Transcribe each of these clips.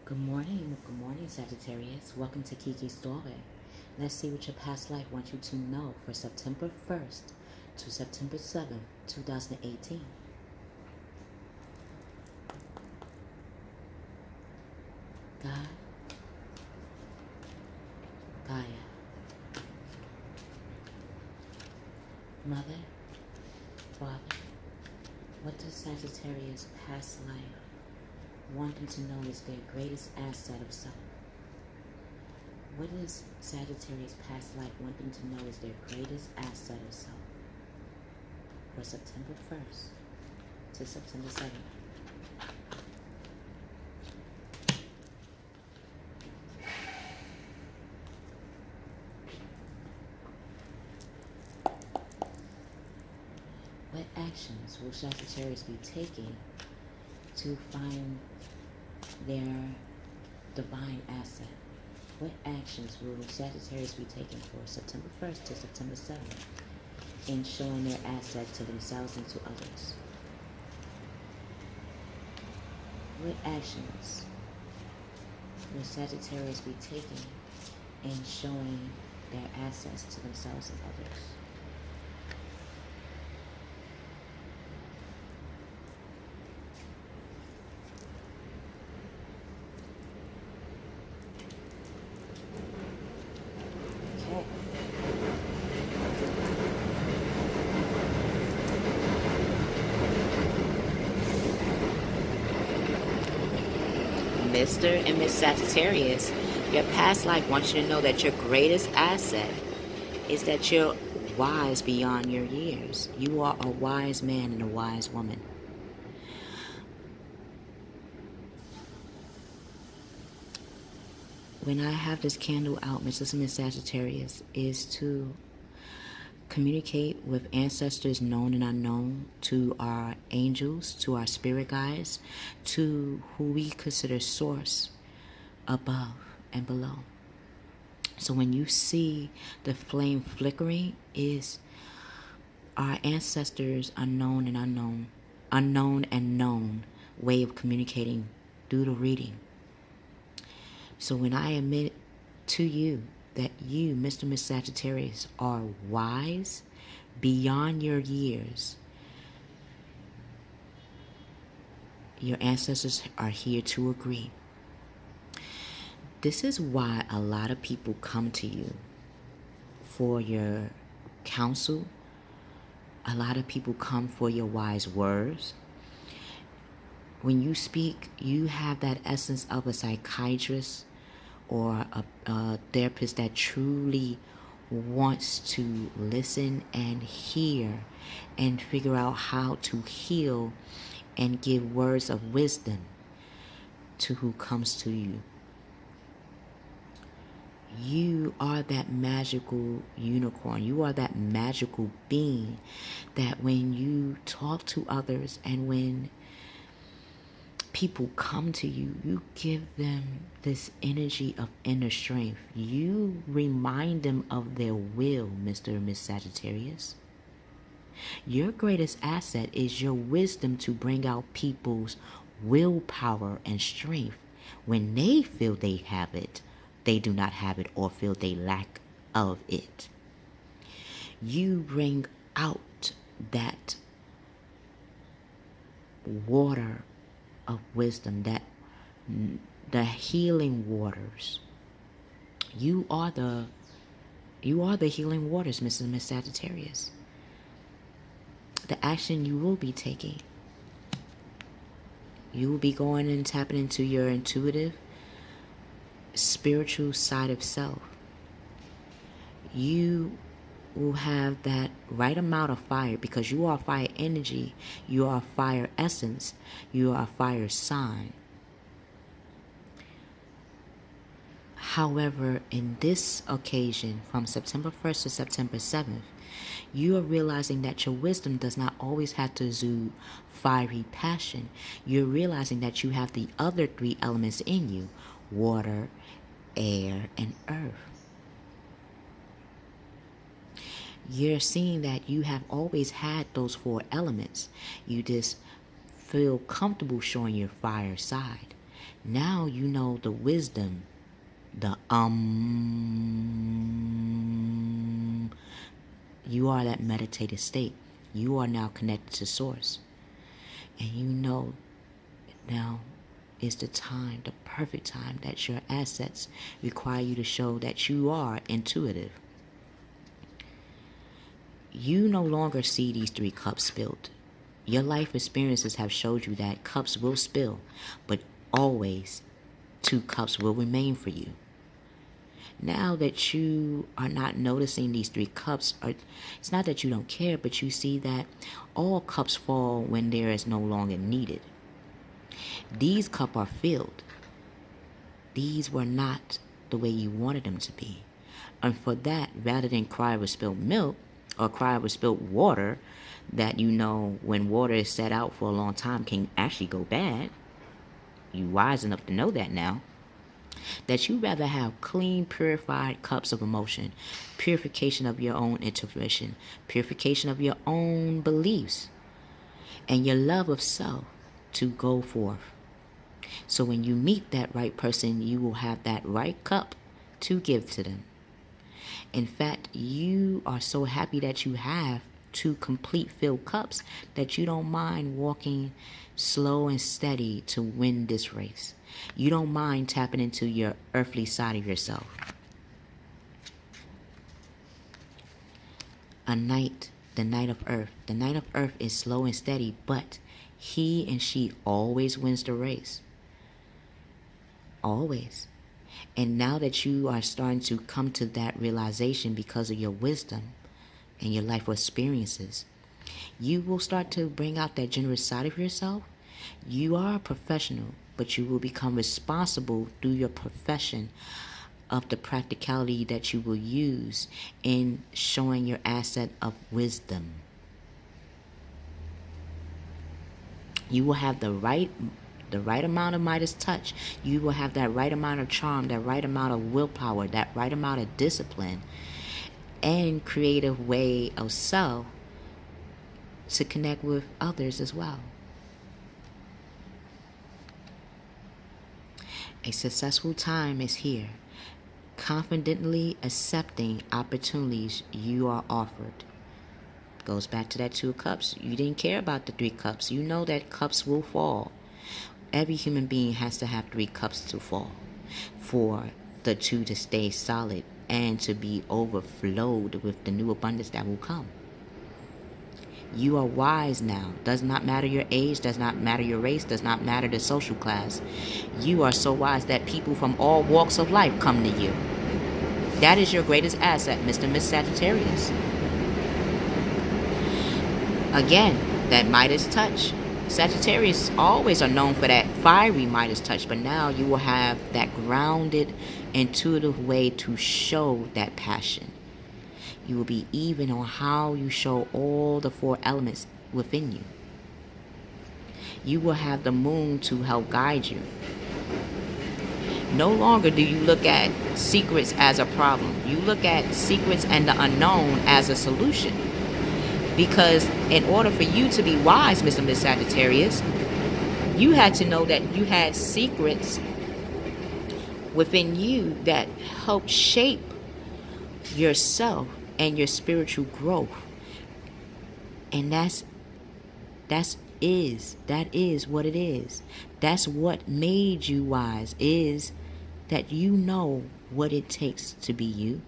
Good morning, Sagittarius. Welcome to Kiki's Story. Let's see what your past life wants you to know for September 1st to September 7th, 2018. God, Gaia, Mother, Father, what does Sagittarius' past life want them to know is their greatest asset of self? What does Sagittarius' past life want them to know is their greatest asset of self for September 1st to September 7th? What actions will Sagittarius be taking to find their divine asset? What actions will Sagittarius be taking for September 1st to September 7th in showing their asset to themselves and to others? What actions will Sagittarius be taking in showing their assets to themselves and others? Mr. and Miss Sagittarius, your past life wants you to know that your greatest asset is that you're wise beyond your years. You are a wise man and a wise woman. When I have this candle out, Mr. and Miss Sagittarius, is to communicate with ancestors known and unknown, to our angels, to our spirit guides, to who we consider source above and below. So when you see the flame flickering, is our ancestors unknown and unknown and known way of communicating through the reading. So when I admit to you that you, Mr. and Miss Sagittarius, are wise beyond your years, your ancestors are here to agree. This is why a lot of people come to you for your counsel. A lot of people come for your wise words. When you speak, you have that essence of a psychiatrist or a therapist that truly wants to listen and hear and figure out how to heal and give words of wisdom to who comes to you. You are that magical unicorn. You are that magical being that when you talk to others and when people come to you, you give them this energy of inner strength. You remind them of their will, Mr. and Miss Sagittarius. Your greatest asset is your wisdom to bring out people's willpower and strength when they feel they have it, they do not have it, or feel they lack of it. You bring out that water of wisdom, that the healing waters. You are the healing waters, Mr. and Miss Sagittarius. The action you will be taking, you will be going and tapping into your intuitive, spiritual side of self. You will have that right amount of fire because you are fire energy, you are fire essence, you are fire sign. However, in this occasion, from September 1st to September 7th, you are realizing that your wisdom does not always have to exude fiery passion. You're realizing that you have the other three elements in you: water, air, and earth. You're seeing that you have always had those four elements. You just feel comfortable showing your fire side. Now you know the wisdom, the you are that meditative state. You are now connected to source. And you know now is the time, the perfect time, that your assets require you to show that you are intuitive. You no longer see these 3 cups spilled. Your life experiences have showed you that cups will spill, but always 2 cups will remain for you. Now that you are not noticing these 3 cups, it's not that you don't care, but you see that all cups fall when there is no longer needed. These cups are filled. These were not the way you wanted them to be. And for that, rather than cry over spilled milk or cry over spilled water, that you know when water is set out for a long time can actually go bad, you wise enough to know that now, that you rather have clean, purified cups of emotion, purification of your own intuition, purification of your own beliefs, and your love of self to go forth. So when you meet that right person, you will have that right cup to give to them. In fact, you are so happy that you have 2 complete filled cups that you don't mind walking slow and steady to win this race. You don't mind tapping into your earthly side of yourself. The night of earth. The night of earth is slow and steady, but he and she always wins the race. Always. And now that you are starting to come to that realization because of your wisdom and your life experiences, you will start to bring out that generous side of yourself. You are a professional, but you will become responsible through your profession of the practicality that you will use in showing your asset of wisdom. You will have the right amount of Midas touch. You will have that right amount of charm, that right amount of willpower, that right amount of discipline and creative way of self to connect with others as well. A successful time is here. Confidently accepting opportunities you are offered. Goes back to that 2 cups. You didn't care about the 3 cups. You know that cups will fall. Every human being has to have 3 cups to fall for the 2 to stay solid and to be overflowed with the new abundance that will come. You are wise now. Does not matter your age, does not matter your race, does not matter the social class. You are so wise that people from all walks of life come to you. That is your greatest asset, Mr Mrs Saggitarius. Again, that Midas touch. Sagittarius always are known for that fiery Midas touch, but now you will have that grounded, intuitive way to show that passion. You will be even on how you show all the 4 elements within you. You will have the moon to help guide you. No longer do you look at secrets as a problem. You look at secrets and the unknown as a solution. Because in order for you to be wise, Mr. Mrs Saggitarius, you had to know that you had secrets within you that help shape yourself and your spiritual growth. And that is what it is. That's what made you wise, is that you know what it takes to be you.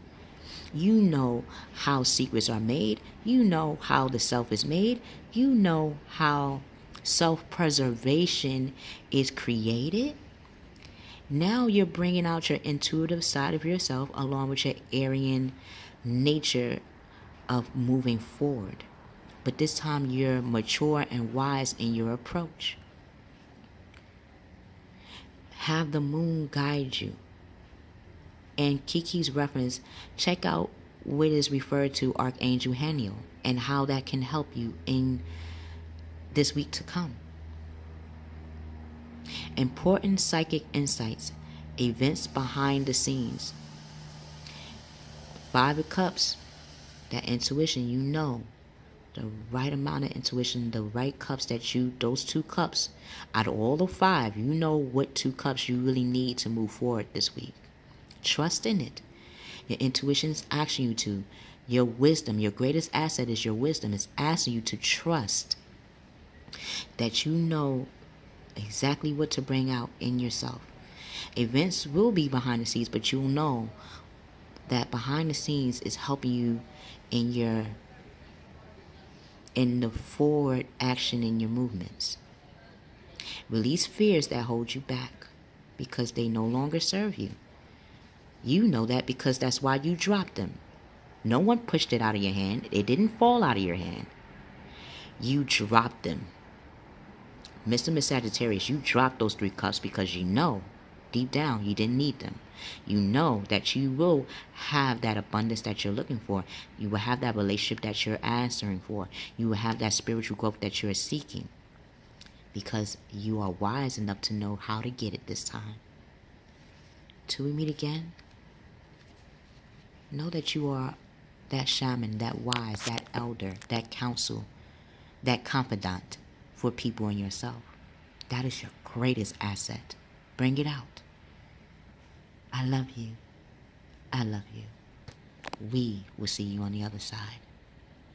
You know how secrets are made. You know how the self is made. You know how self-preservation is created. Now you're bringing out your intuitive side of yourself along with your Aryan nature of moving forward. But this time you're mature and wise in your approach. Have the moon guide you. And Kiki's reference, check out what is referred to Archangel Haniel and how that can help you in this week to come. Important psychic insights, events behind the scenes. 5 of Cups, that intuition, you know the right amount of intuition, the right cups those 2 cups, out of all the 5, you know what 2 cups you really need to move forward this week. Trust in it. Your intuition is asking you to. Your wisdom, your greatest asset is your wisdom. It's asking you to trust that you know exactly what to bring out in yourself. Events will be behind the scenes, but you'll know that behind the scenes is helping you in the forward action in your movements. Release fears that hold you back because they no longer serve you. You know that because that's why you dropped them. No one pushed it out of your hand. It didn't fall out of your hand. You dropped them. Mr. Mrs Saggitarius, you dropped those 3 cups because you know deep down you didn't need them. You know that you will have that abundance that you're looking for. You will have that relationship that you're answering for. You will have that spiritual growth that you're seeking because you are wise enough to know how to get it this time. Till we meet again, know that you are that shaman, that wise, that elder, that counsel, that confidant for people and yourself. That is your greatest asset. Bring it out. I love you. I love you. We will see you on the other side.